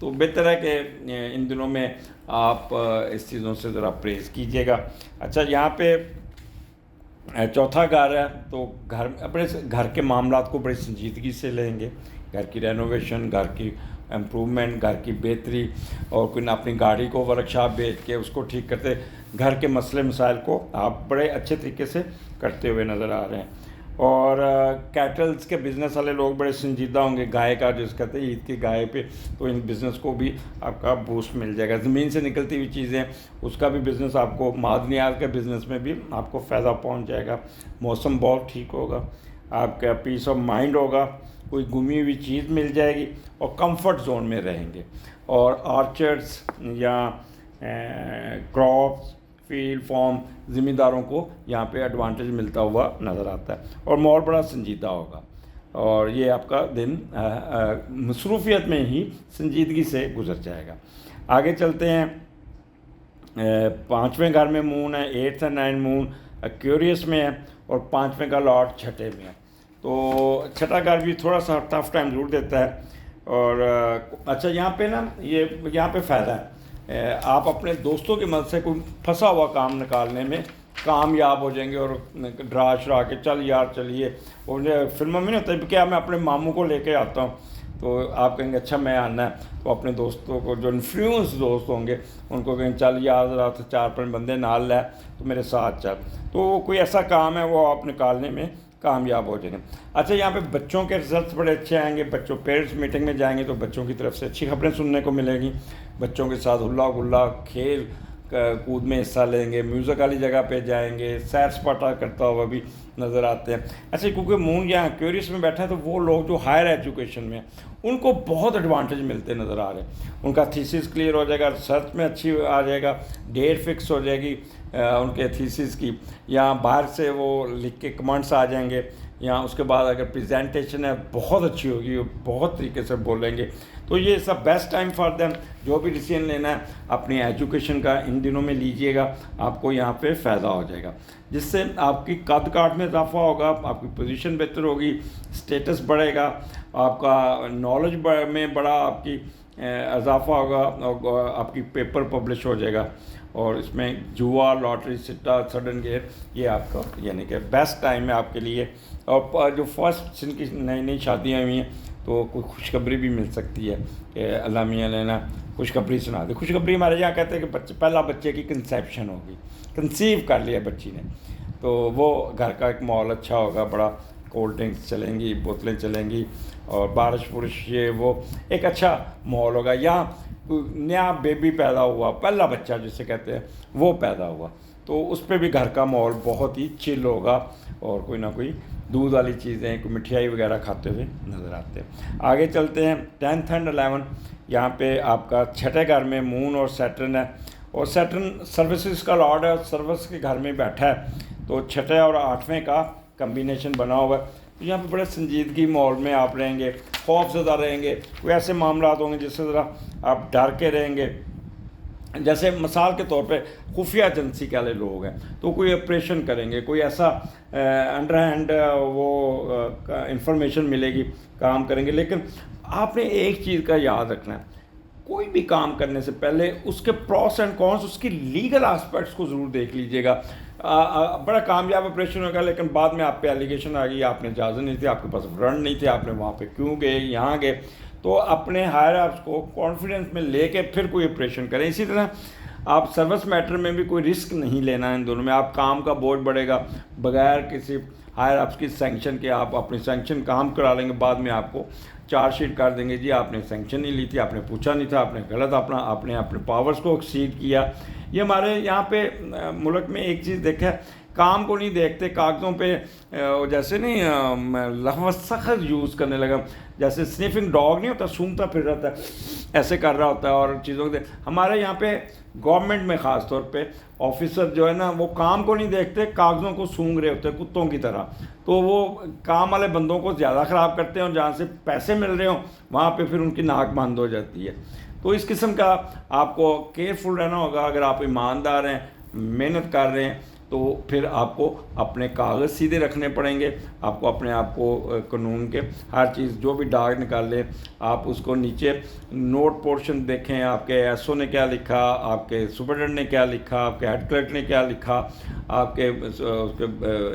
تو بہتر ہے کہ ان دنوں میں آپ اس چیزوں سے ذرا پرہیز کیجیے گا۔ اچھا، یہاں پہ چوتھا گھر ہے، تو اپنے گھر کے معاملات کو بڑی سنجیدگی سے لیں گے، گھر کی رینوویشن، گھر کی امپروومنٹ، گھر کی بہتری، اور کوئی نہ اپنی گاڑی کو ورک شاپ بھیج کے اس کو ٹھیک کرتے، گھر کے مسئلے مسائل کو آپ بڑے اچھے طریقے سے کرتے ہوئے نظر آ رہے ہیں۔ اور کیٹلز کے بزنس والے لوگ بڑے سنجیدہ ہوں گے، گائے کا جس کہتے ہیں عید کی گائے پہ، تو ان بزنس کو بھی آپ کا بوسٹ مل جائے گا۔ زمین سے نکلتی ہوئی چیزیں، اس کا بھی بزنس آپ کو، معدنیات کے بزنس میں بھی آپ کو فائدہ پہنچ جائے گا۔ موسم بہت ٹھیک ہوگا، آپ کا پیس آف مائنڈ ہوگا، کوئی گمی ہوئی چیز مل جائے گی، اور کمفرٹ زون میں رہیں گے۔ اور آرچرڈس یا کراپس، فیلڈ فارم، ذمہ داروں کو یہاں پہ ایڈوانٹیج ملتا ہوا نظر آتا ہے، اور ماحول بڑا سنجیدہ ہوگا، اور یہ آپ کا دن مصروفیت میں ہی سنجیدگی سے گزر جائے گا۔ آگے چلتے ہیں، 5ویں گھر میں مون ہے، 8th and 9th moon Aquarius میں ہے، اور 5ویں کا لارڈ چھٹے میں ہے، تو چھٹا گھر بھی تھوڑا سا ٹف ٹائم ضرور دیتا ہے۔ اور اچھا، یہاں پہ نا یہاں پہ فائدہ ہے، آپ اپنے دوستوں کی مدد سے کوئی پھنسا ہوا کام نکالنے میں کامیاب ہو جائیں گے، اور ڈرا شرا کے چل یار چلیے، اور فلموں میں نہیں ہوتا ہے کیا میں اپنے ماموں کو لے کے آتا ہوں، تو آپ کہیں گے اچھا میں آنا ہے، تو اپنے دوستوں کو، جو انفلوئنس دوست ہوں گے، ان کو کہیں چل یار ذرا 4-5 بندے نال لے تو میرے ساتھ چل، تو کوئی ایسا کام ہے وہ آپ نکالنے میں کامیاب ہو جائیں گے۔ اچھا، یہاں پہ بچوں کے رزلٹس بڑے اچھے آئیں گے، بچوں پیرنٹس میٹنگ میں جائیں گے تو بچوں کی طرف سے اچھی خبریں سننے کو ملیں گی، بچوں کے ساتھ ہلا گلا کھیل کود میں حصہ لیں گے، میوزک والی جگہ پہ جائیں گے، سیر سپاٹا کرتا ہوا بھی نظر آتے ہیں۔ ایسے کیونکہ مون یہاں ایکویریس میں بیٹھا ہے، تو وہ لوگ جو ہائر ایجوکیشن میں ان کو بہت ایڈوانٹیج ملتے نظر آ رہے ہیں، ان کا تھیسس کلیئر ہو جائے گا، ریسرچ میں اچھی آ جائے گا، ڈیٹ فکس ہو جائے گی ان کے تھیسس کی، یا باہر سے وہ لکھ کے کمنٹس آ جائیں گے، یا اس کے بعد اگر پریزنٹیشن ہے بہت اچھی ہوگی، بہت طریقے سے بولیں گے، تو یہ سب بیسٹ ٹائم فار دیم۔ جو بھی ڈیسیژن لینا ہے اپنی ایجوکیشن کا ان دنوں میں لیجئے گا، آپ کو یہاں پہ فائدہ ہو جائے گا، جس سے آپ کی قد کاٹ میں اضافہ ہوگا، آپ کی پوزیشن بہتر ہوگی، اسٹیٹس بڑھے گا، آپ کا نالج میں بڑا آپ کی اضافہ ہوگا، اور آپ کی پیپر پبلش ہو جائے گا، اور اس میں جوا، لاٹری، سٹا، سڈن گیئر، یہ آپ کا یعنی کہ بیسٹ ٹائم ہے آپ کے لیے۔ اور جو فرسٹ جن کی نئی شادیاں ہوئی ہیں، تو کوئی خوشخبری بھی مل سکتی ہے کہ اللہ میاں لینا خوشخبری سنا دے۔ خوشخبری ہمارے یہاں کہتے ہیں کہ پہلا بچے کی کنسیپشن ہوگی، کنسیو کر لیا بچی نے، تو وہ گھر کا ایک ماحول اچھا ہوگا، بڑا کولڈ ڈرنکس چلیں گی، بوتلیں چلیں گی، اور بارش وارش، یہ وہ ایک اچھا ماحول ہوگا۔ یا نیا بیبی پیدا ہوا، پہلا بچہ جسے کہتے ہیں، وہ پیدا ہوا، تو اس پہ بھی گھر کا ماحول بہت ہی چل ہوگا، اور کوئی نہ کوئی دودھ والی چیزیں، کوئی مٹھائی وغیرہ کھاتے ہوئے نظر آتے ہیں۔ آگے چلتے ہیں، 10th and 11، یہاں پہ آپ کا چھٹے گھر میں مون اور سیٹرن ہے، اور سیٹرن سروسز کا لارڈ ہے، سروس کے گھر میں بیٹھا ہے، تو چھٹے اور 8ویں کا کمبینیشن بنا ہوا ہے، تو یہاں پہ بڑے سنجیدگی ماحول میں آپ رہیں گے، خوف زدہ رہیں گے، کوئی ایسے معاملات ہوں گے جس سے ذرا آپ ڈر کے رہیں گے، جیسے مثال کے طور پہ خفیہ ایجنسی والے لوگ ہیں، تو کوئی آپریشن کریں گے، کوئی ایسا انڈر ہینڈ وہ انفارمیشن ملے گی، کام کریں گے، لیکن آپ نے ایک چیز کا یاد رکھنا ہے، کوئی بھی کام کرنے سے پہلے اس کے پروس اینڈ کونس، اس کی لیگل آسپیکٹس کو ضرور دیکھ لیجئے گا۔ بڑا کامیاب آپریشن ہوگا، لیکن بعد میں آپ پہ ایلیگیشن آ گئی، آپ نے اجازت نہیں تھی، آپ کے پاس وارنٹ نہیں تھے، آپ نے وہاں پہ کیوں گئے، یہاں گئے، تو اپنے ہائر اپس کو کانفیڈنس میں لے کے پھر کوئی آپریشن کریں۔ اسی طرح آپ سروس میٹر میں بھی کوئی رسک نہیں لینا ہے، ان دونوں میں آپ کام کا بوجھ بڑھے گا، بغیر کسی ہائر اپس کی سینکشن کے آپ اپنی سینکشن کام کرا لیں گے، بعد میں آپ کو چارج شیٹ کر دیں گے، جی آپ نے سینکشن نہیں لی تھی، آپ نے پوچھا نہیں تھا، آپ نے غلط اپنے پاورز کو ایکسیڈ کیا۔ یہ ہمارے یہاں پہ ملک میں ایک چیز دیکھا ہے، کام کو نہیں دیکھتے، کاغذوں پہ جیسے نہیں لفظ سخت یوز کرنے لگا، جیسے سنیفنگ ڈاگ نہیں ہوتا، سونگتا پھر رہتا ہے، ایسے کر رہا ہوتا ہے، اور چیزوں کو ہمارے یہاں پہ گورنمنٹ میں خاص طور پہ آفیسر جو ہے نا، وہ کام کو نہیں دیکھتے، کاغذوں کو سونگ رہے ہوتے ہیں کتوں کی طرح، تو وہ کام والے بندوں کو زیادہ خراب کرتے ہیں، اور جہاں سے پیسے مل رہے ہوں وہاں پہ پھر ان کی ناک بند ہو جاتی ہے۔ تو اس قسم کا آپ کو کیئرفل رہنا ہوگا، اگر آپ ایماندار ہیں، محنت کر رہے ہیں، تو پھر آپ کو اپنے کاغذ سیدھے رکھنے پڑیں گے، آپ کو اپنے آپ کو قانون کے ہر چیز جو بھی ڈاک نکال لیں آپ اس کو نیچے نوٹ پورشن دیکھیں، آپ کے ایس او نے کیا لکھا، آپ کے سپرڈنٹ نے کیا لکھا، آپ کے ہیڈ کلرک نے کیا لکھا، آپ کے اس کے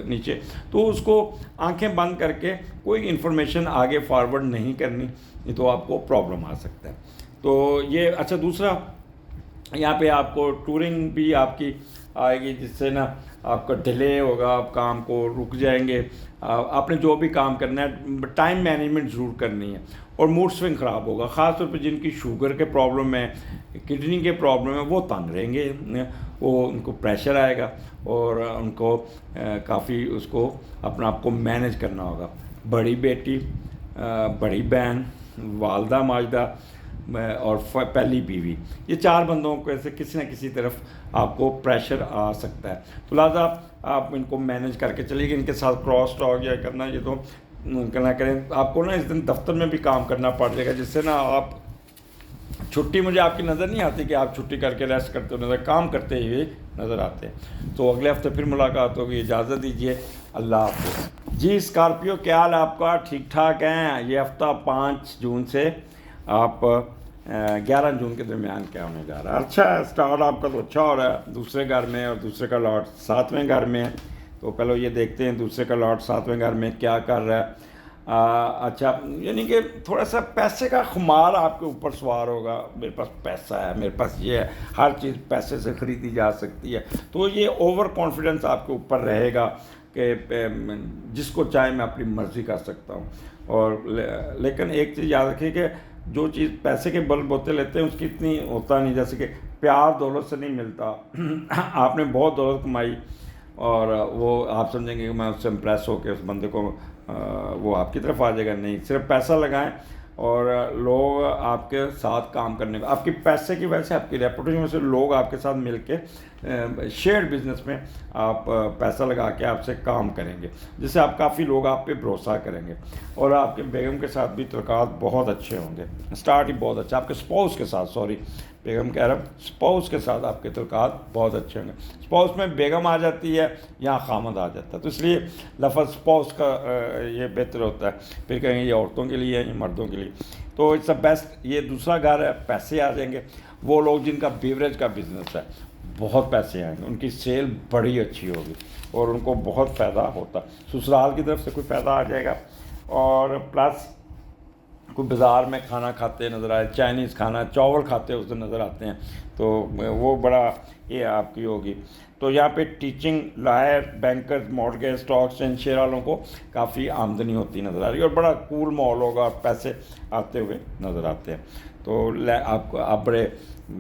نیچے، تو اس کو آنکھیں بند کر کے کوئی انفارمیشن آگے فارورڈ نہیں کرنی، نہیں تو آپ کو پرابلم آ سکتا ہے۔ تو یہ اچھا دوسرا یہاں پہ آپ کو ٹورنگ بھی آپ کی آئے گی، جس سے نا آپ کا ڈیلے ہوگا، آپ کام کو رک جائیں گے، آپ نے جو بھی کام کرنا ہے ٹائم مینجمنٹ ضرور کرنی ہے، اور موڈ سوئنگ خراب ہوگا، خاص طور پہ جن کی شوگر کے پرابلم ہے، کڈنی کے پرابلم ہے، وہ تنگ رہیں گے، وہ ان کو پریشر آئے گا اور ان کو کافی اس کو اپنا آپ کو مینیج کرنا ہوگا۔ بڑی بیٹی، بڑی بہن، والدہ ماجدہ اور پہلی بیوی، یہ 4 بندوں کو ایسے کسی نہ کسی طرف آپ کو پریشر آ سکتا ہے، تو لہٰذا آپ ان کو مینیج کر کے چلیے گا۔ ان کے ساتھ کراس ٹاک یا کرنا یہ تو نہ کریں، آپ کو نا اس دن دفتر میں بھی کام کرنا پڑ جائے گا، جس سے نا آپ چھٹی مجھے آپ کی نظر نہیں آتی کہ آپ چھٹی کر کے ریسٹ کرتے ہو، نظر کام کرتے ہوئے نظر آتے ہیں۔ تو اگلے ہفتے پھر ملاقات ہوگی، اجازت دیجیے، اللہ حافظ۔ جی اسکارپیو، کیا حال آپ کا؟ ٹھیک ٹھاک ہیں؟ یہ ہفتہ 5 جون سے آپ 11 جون کے درمیان کیا ہونے جا رہا ہے؟ اچھا اسٹارٹ آپ کا تو اچھا ہو رہا ہے، دوسرے گھر میں، اور دوسرے کا لاٹ 7ویں گھر میں ہے، تو پہلے یہ دیکھتے ہیں دوسرے کا لاٹ 7ویں گھر میں کیا کر رہا ہے۔ اچھا، یعنی کہ تھوڑا سا پیسے کا خمار آپ کے اوپر سوار ہوگا، میرے پاس پیسہ ہے، میرے پاس یہ ہے، ہر چیز پیسے سے خریدی جا سکتی ہے، تو یہ اوور کانفیڈنس آپ کے اوپر رہے گا کہ جس کو چاہے میں اپنی مرضی کر سکتا ہوں۔ اور لیکن ایک چیز یاد رکھیے کہ جو چیز پیسے کے بل بوتے لیتے ہیں اس کی اتنی ہوتا نہیں، جیسے کہ پیار دولت سے نہیں ملتا۔ آپ نے بہت دولت کمائی اور وہ آپ سمجھیں گے کہ میں اس سے امپریس ہو کے اس بندے کو وہ آپ کی طرف آ جائے گا، نہیں، صرف پیسہ لگائیں اور لوگ آپ کے ساتھ کام کرنے کو، آپ کی پیسے کی وجہ سے، آپ کی ریپوٹیشن سے لوگ آپ کے ساتھ مل کے شیئر بزنس میں آپ پیسہ لگا کے آپ سے کام کریں گے، جس سے آپ کافی لوگ آپ پہ بھروسہ کریں گے، اور آپ کے بیگم کے ساتھ بھی تعلقات بہت اچھے ہوں گے، اسٹارٹ ہی بہت اچھا، آپ کے اسپاؤس کے ساتھ، سوری بیگم کہہ رہا ہوں، اسپاؤس کے ساتھ آپ کے تعلقات بہت اچھے ہوں گے۔ اسپاؤس میں بیگم آ جاتی ہے یا خامد آ جاتا ہے، تو اس لیے لفظ اسپاؤس کا یہ بہتر ہوتا ہے، پھر کہیں گے یہ عورتوں کے لیے ہے یہ مردوں کے لیے، تو اٹس اے بیسٹ۔ یہ دوسرا گھر ہے، پیسے آ جائیں گے، وہ لوگ جن کا بیوریج کا بزنس ہے بہت پیسے آئیں گے، ان کی سیل بڑی اچھی ہوگی اور ان کو بہت فائدہ ہوتا ہے، سسرال کی طرف سے کوئی فائدہ آ جائے گا، اور پلس کوئی بازار میں کھانا کھاتے نظر آئے، چائنیز کھانا، چاول کھاتے اس دن نظر آتے ہیں، تو وہ بڑا یہ آپ کی ہوگی۔ تو یہاں پہ teaching, lawyer, bankers, mortgage, stock exchange share والوں کو کافی آمدنی ہوتی نظر آ رہی ہے، اور بڑا کول ماحول ہوگا، پیسے آتے ہوئے نظر آتے ہیں، تو آپ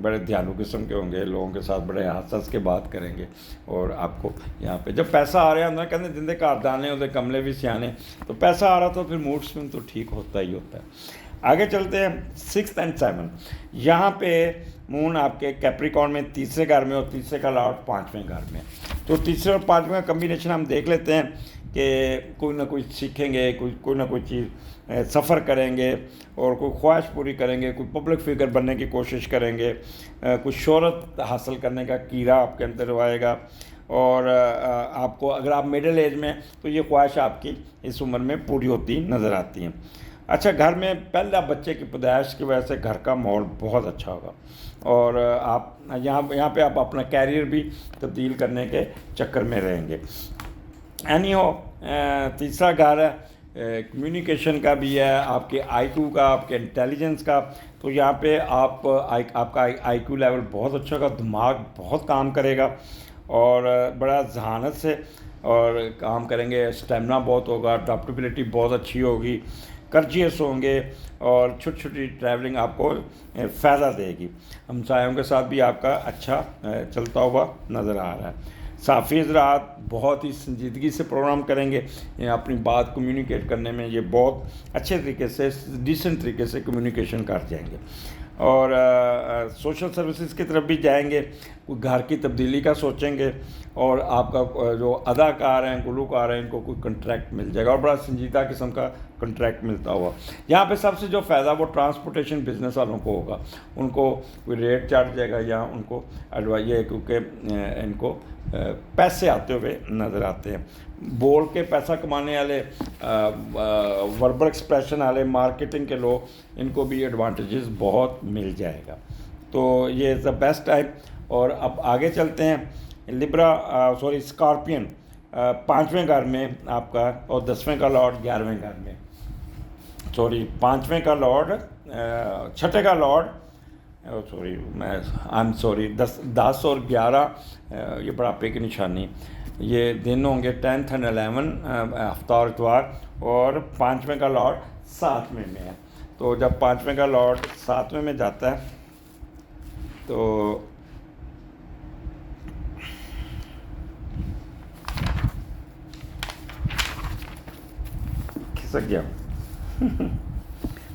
بڑے دیالو قسم کے ہوں گے، لوگوں کے ساتھ بڑے ہنس کے بات کریں گے، اور آپ کو یہاں پہ جب پیسہ آ رہا ہے کہتے ہیں جندے کاردانے ہوتے کملے بھی سیانے، تو پیسہ آ رہا تو پھر موڈ سوئنگ تو ٹھیک ہوتا ہی ہوتا ہے۔ آگے چلتے ہیں 6 اور 7، یہاں پہ مون آپ کے کیپریکارن میں تیسرے گھر میں، اور تیسرے کا لاٹ 5ویں گھر میں، تو تیسرے اور 5ویں کا کمبینیشن ہم دیکھ لیتے ہیں کہ کوئی نہ کوئی سیکھیں گے، کوئی نہ کوئی چیز سفر کریں گے، اور کوئی خواہش پوری کریں گے، کوئی پبلک فگر بننے کی کوشش کریں گے، کوئی شہرت حاصل کرنے کا کیڑا آپ کے اندر آئے گا، اور آپ کو اگر آپ مڈل ایج میں تو یہ خواہش آپ کی اس عمر میں پوری ہوتی نظر آتی ہیں۔ اچھا، گھر میں پہلا بچے کی پیدائش کی وجہ سے گھر کا ماحول بہت اچھا ہوگا، اور آپ یہاں پہ آپ اپنا کیریئر بھی تبدیل کرنے کے چکر میں رہیں گے۔ اینی ہو، تیسرا گھر ہے کمیونیکیشن کا بھی ہے، آپ کے آئی کیو کا، آپ کے انٹیلیجنس کا، تو یہاں پہ آپ کا آئی کیو لیول بہت اچھا ہوگا، دماغ بہت کام کرے گا، اور بڑا ذہانت سے اور کام کریں گے، اسٹیمنا بہت ہوگا، اڈاپٹیبلٹی بہت اچھی ہوگی، کرچیس ہوں گے، اور چھوٹی چھوٹی ٹریولنگ آپ کو فائدہ دے گی، ہمسایوں کے ساتھ بھی آپ کا اچھا چلتا ہوا نظر آ رہا ہے۔ صافی حضرات بہت ہی سنجیدگی سے پروگرام کریں گے، اپنی بات کمیونیکیٹ کرنے میں یہ بہت اچھے طریقے سے، ڈیسنٹ طریقے سے کمیونیکیشن کر جائیں گے، اور سوشل سروسز کی طرف بھی جائیں گے، کوئی گھر کی تبدیلی کا سوچیں گے، اور آپ کا جو اداکار ہیں گلوکار ہیں ان کو کوئی کنٹریکٹ مل جائے گا اور بڑا سنجیدہ قسم کا کنٹریکٹ ملتا ہوا. یہاں پہ سب سے جو فائدہ وہ ٹرانسپورٹیشن بزنس والوں کو ہوگا. ان کو کوئی ریٹ چڑھ جائے گا یا ان کو ایڈوائز ہے کیونکہ ان کو پیسے آتے ہوئے نظر آتے ہیں. بول کے پیسہ کمانے والے وربل ایکسپریشن والے مارکیٹنگ کے لوگ ان کو بھی ایڈوانٹیجز بہت مل جائے گا. تو یہ از دا بیسٹ ٹائم. اور اب آگے چلتے ہیں. اسکارپین 5ویں گھر میں آپ کا اور 10ویں کا لارڈ 11ویں گھر میں. 5ویں کا لارڈ 6ٹھے کا لارڈ 10 اور 11 یہ بڑھاپے کی نشانی. یہ دن ہوں گے 10 اور 11 ہفتہ اور اتوار. اور 5ویں کا لارڈ 7ویں میں ہے. تو جب 5ویں کا لارڈ 7ویں میں جاتا ہے تو کھسک گیا.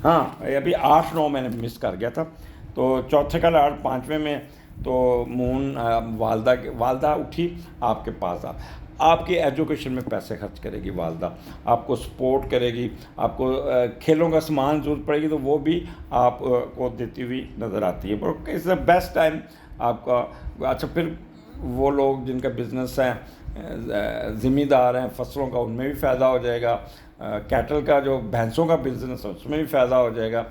ہاں ابھی 8-9 میں نے مس کر گیا تھا. تو 4تھے کا لارڈ 5ویں میں. تو مون والدہ اٹھی آپ کے پاس. آپ کی ایجوکیشن میں پیسے خرچ کرے گی والدہ. آپ کو سپورٹ کرے گی. آپ کو کھیلوں کا سامان ضرورت پڑے گی تو وہ بھی آپ کو دیتی ہوئی نظر آتی ہے. But it's the best time آپ کا. اچھا پھر وہ لوگ جن کا بزنس ہے زمیندار ہیں فصلوں کا ان میں بھی فائدہ ہو جائے گا. کیٹل کا جو بھینسوں کا بزنس ہے اس میں بھی فائدہ ہو جائے گا.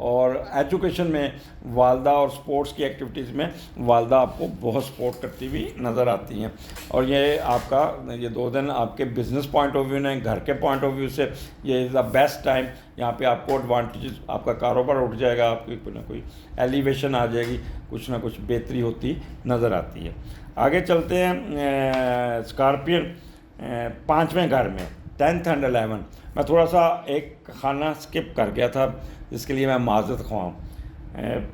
اور ایجوکیشن میں والدہ اور سپورٹس کی ایکٹیویٹیز میں والدہ آپ کو بہت سپورٹ کرتی ہوئی نظر آتی ہیں. اور یہ آپ کا یہ 2 دن آپ کے بزنس پوائنٹ آف ویو نے گھر کے پوائنٹ آف ویو سے یہ از دا بیسٹ ٹائم. یہاں پہ آپ کو ایڈوانٹیجز آپ کا کاروبار اٹھ جائے گا. آپ کی کوئی نہ کوئی ایلیویشن آ جائے گی. کچھ نہ کچھ بہتری ہوتی نظر آتی ہے. آگے چلتے ہیں. اسکارپین 5ویں گھر میں 10 اور 11. میں تھوڑا سا ایک خانہ سکپ کر گیا تھا جس کے لیے میں معذرت خواہ ہوں.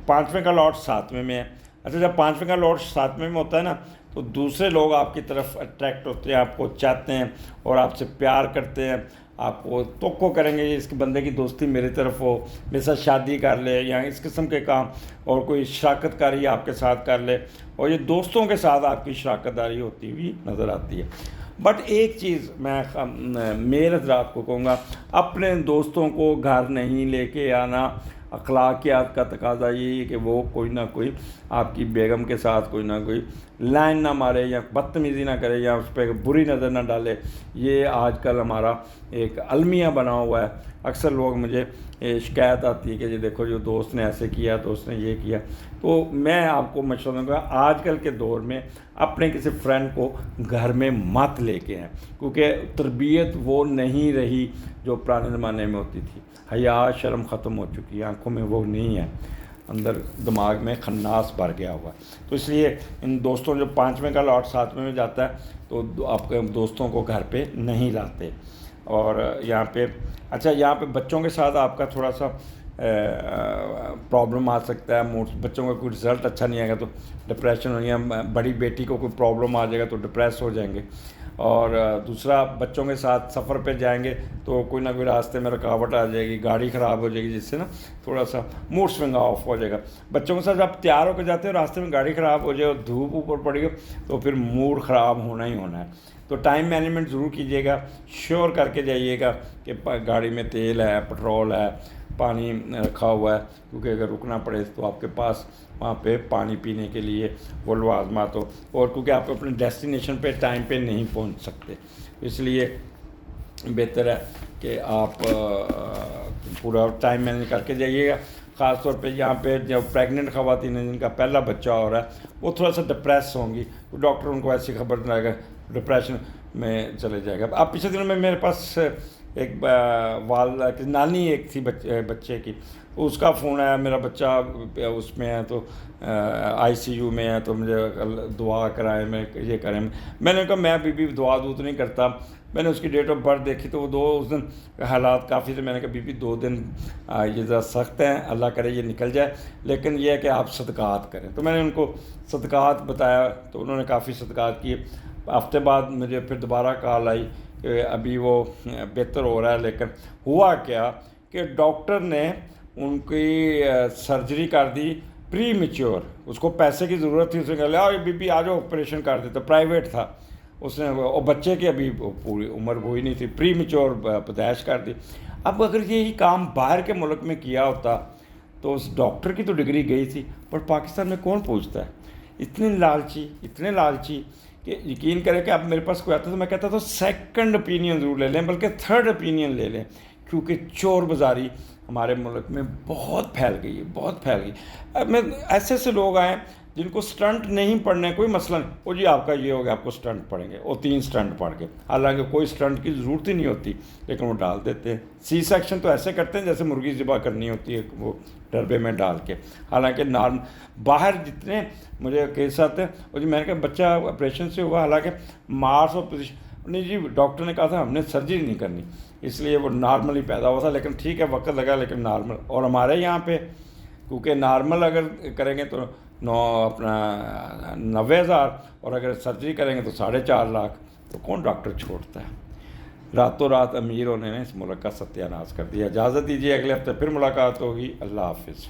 5ویں کا لارڈ 7ویں میں ہے. اچھا جب 5ویں کا لارڈ 7ویں میں ہوتا ہے نا تو دوسرے لوگ آپ کی طرف اٹریکٹ ہوتے ہیں. آپ کو چاہتے ہیں اور آپ سے پیار کرتے ہیں. آپ کو توقع کریں گے اس کے بندے کی دوستی میری طرف ہو, میرے ساتھ شادی کر لے یا اس قسم کے کام اور کوئی شراکت کاری آپ کے ساتھ کر لے. اور یہ دوستوں کے ساتھ آپ کی شراکت داری ہوتی ہوئی نظر آتی ہے. بٹ ایک چیز میں میل حضرات کو کہوں گا, اپنے دوستوں کو گھر نہیں لے کے آنا. اخلاقیات کا تقاضا یہی ہے کہ وہ کوئی نہ کوئی آپ کی بیگم کے ساتھ کوئی نہ کوئی لائن نہ مارے یا بدتمیزی نہ کرے یا اس پہ بری نظر نہ ڈالے. یہ آج کل ہمارا ایک المیہ بنا ہوا ہے. اکثر لوگ مجھے شکایت آتی ہے کہ جی دیکھو جو دوست نے ایسے کیا دوست نے یہ کیا. تو میں آپ کو مشورہ دوں گا آج کل کے دور میں اپنے کسی فرینڈ کو گھر میں مت لے کے آئیں, کیونکہ تربیت وہ نہیں رہی جو پرانے زمانے میں ہوتی تھی. حیا شرم ختم ہو چکی ہے, آنکھوں میں وہ نہیں ہے, اندر دماغ میں خناس بھر گیا ہوا ہے. تو اس لیے ان دوستوں جو 5ویں کا لارڈ 7ویں میں جاتا ہے تو آپ کے دوستوں کو گھر پہ نہیں لاتے. اور یہاں پہ اچھا یہاں پہ بچوں کے ساتھ آپ کا تھوڑا سا پرابلم آ سکتا ہے. بچوں کا کوئی رزلٹ اچھا نہیں آئے گا تو ڈپریشن ہو گیا. بڑی بیٹی کو کوئی پرابلم آ جائے گا تو ڈپریس ہو جائیں گے. اور دوسرا بچوں کے ساتھ سفر پہ جائیں گے تو کوئی نہ کوئی راستے میں رکاوٹ آ جائے گی, گاڑی خراب ہو جائے گی, جس سے نا تھوڑا سا موڈ سوئنگ آف ہو جائے گا. بچوں کے ساتھ جب تیار ہو کے جاتے ہیں راستے میں گاڑی خراب ہو جائے اور دھوپ اوپر پڑے گی تو پھر موڈ خراب ہونا ہی ہونا ہے. تو ٹائم مینجمنٹ ضرور کیجیے گا, شیور کر کے جائیے گا کہ گاڑی میں تیل ہے, پٹرول ہے, پانی رکھا ہوا ہے, کیونکہ اگر رکنا پڑے تو آپ کے پاس وہاں پہ پانی پینے کے لیے وہ لوازمات ہو. اور کیونکہ آپ اپنے ڈیسٹینیشن پہ ٹائم پہ نہیں پہنچ سکتے, اس لیے بہتر ہے کہ آپ پورا ٹائم مینیج کر کے جائیے گا. خاص طور پہ یہاں پہ جو پریگننٹ خواتین ہیں جن کا پہلا بچہ ہو رہا ہے وہ تھوڑا سا ڈپریس ہوں گی. تو ڈاکٹر ان کو ایسی خبر دلائے گا ڈپریشن میں چلے جائے گا. اب پچھلے دنوں میں میرے پاس ایک والدہ کی نانی ایک تھی بچے کی, اس کا فون آیا میرا بچہ اس میں ہے تو ICU میں ہے تو مجھے دعا کرائیں, میں یہ کریں. میں نے کہا میں بھی دعا دود نہیں کرتا. میں نے اس کی ڈیٹ آف برتھ دیکھی تو وہ اس دن حالات کافی تھے. میں نے کہا 2 دن یہ ذرا سخت ہیں, اللہ کرے یہ نکل جائے, لیکن یہ ہے کہ آپ صدقات کریں. تو میں نے ان کو صدقات بتایا تو انہوں نے کافی صدقات کیے. ہفتے بعد مجھے پھر دوبارہ کال آئی کہ ابھی وہ بہتر ہو رہا ہے. لیکن ہوا کیا کہ ڈاکٹر نے ان کی سرجری کر دی پری میچور، اس کو پیسے کی ضرورت تھی، اس نے کہا لاؤ بی بی آ جاؤ آپریشن کر دیتا، پرائیویٹ تھا اس نے، اور بچے کی ابھی پوری عمر ہوئی نہیں تھی، پری میچور پیدائش کر دی۔ اب اگر یہی کام باہر کے ملک میں کیا ہوتا تو اس ڈاکٹر کی تو ڈگری گئی تھی، پر پاکستان میں کون پوچھتا ہے؟ اتنے لالچی کہ یقین کریں کہ اب میرے پاس کوئی آتا تو میں کہتا تو سیکنڈ اوپینین ضرور لے لیں، بلکہ تھرڈ اوپینین لے لیں، کیونکہ چور بازاری ہمارے ملک میں بہت پھیل گئی ہے، بہت پھیل گئی۔ اب میں ایسے لوگ آئے جن کو سٹنٹ نہیں پڑھنے، کوئی مسئلہ نہیں، وہ جی آپ کا یہ ہو گیا، آپ کو سٹنٹ پڑھیں گے، وہ 3 سٹنٹ پڑھ کے، حالانکہ کوئی سٹنٹ کی ضرورت ہی نہیں ہوتی، لیکن وہ ڈال دیتے ہیں۔ سی سیکشن تو ایسے کرتے ہیں جیسے مرغی ذبح کرنی ہوتی ہے، وہ ڈربے میں ڈال کے، حالانکہ باہر جتنے مجھے کیس آتے ہیں، وہ جی میں نے کہا بچہ آپریشن سے ہوا، حالانکہ مارس اور پوزیشن نہیں جی، ڈاکٹر نے کہا تھا ہم نے سرجری نہیں کرنی، اس لیے وہ نارمل ہی پیدا ہوا تھا، لیکن ٹھیک ہے وقت لگا، لیکن نارمل۔ اور ہمارے یہاں پہ کیونکہ نارمل اگر کریں گے تو 90,000، اور اگر سرجری کریں گے تو 4.5 لاکھ، تو کون ڈاکٹر چھوڑتا ہے؟ راتوں رات امیر ہونے نے اس ملک کا ستیہ ناش کر دیا۔ اجازت دیجیے، اگلے ہفتے پھر ملاقات ہوگی، اللہ حافظ۔